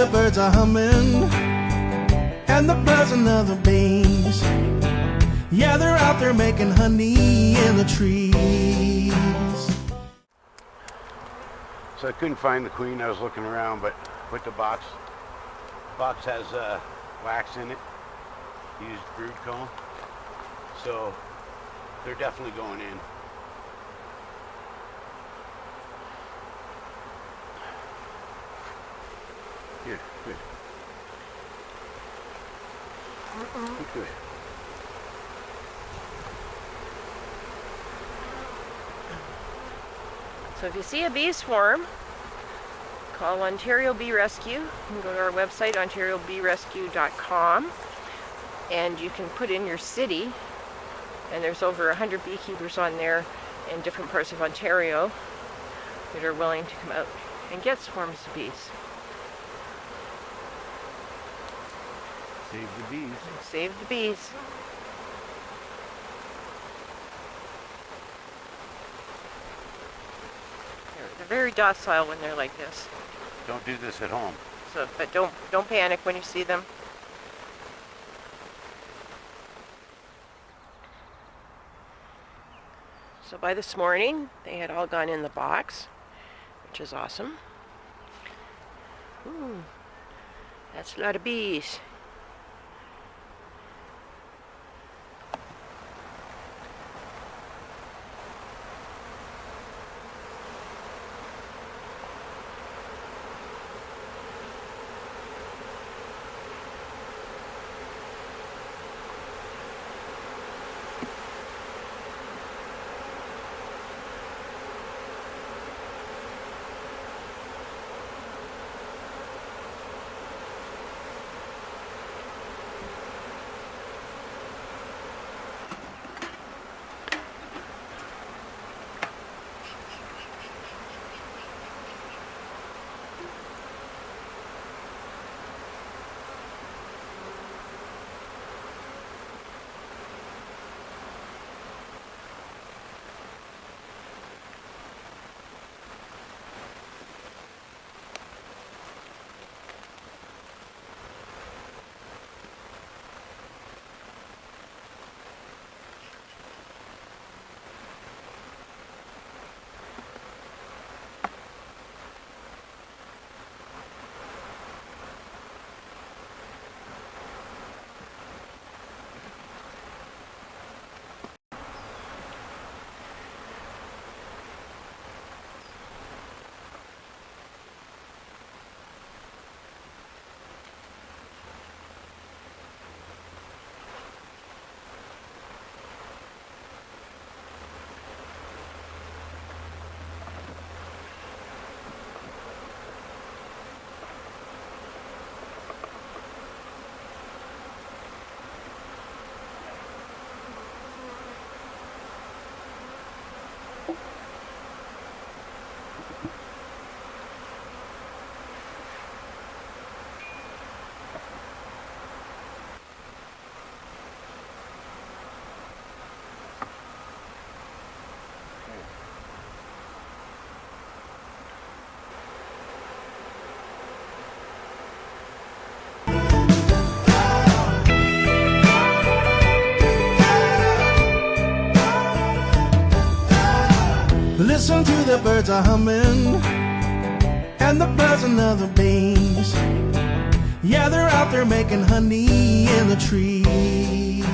the birds are humming and the buzzing of the bees. Yeah, they're out there making honey in the trees. So I couldn't find the queen. I was looking around, but with the box has wax in it. Used brood comb. So they're definitely going in. Here, good. Good. So if you see a bee swarm, call Ontario Bee Rescue. You can go to our website, ontariobeerescue.com, and you can put in your city, and there's over 100 beekeepers on there in different parts of Ontario that are willing to come out and get swarms of bees. Save the bees. Save the bees. They're very docile when they're like this. Don't do this at home. So, but don't panic when you see them. So by this morning, they had all gone in the box, which is awesome. Ooh, that's a lot of bees. Listen to the birds are humming and the buzzing of the bees. Yeah, they're out there making honey in the trees.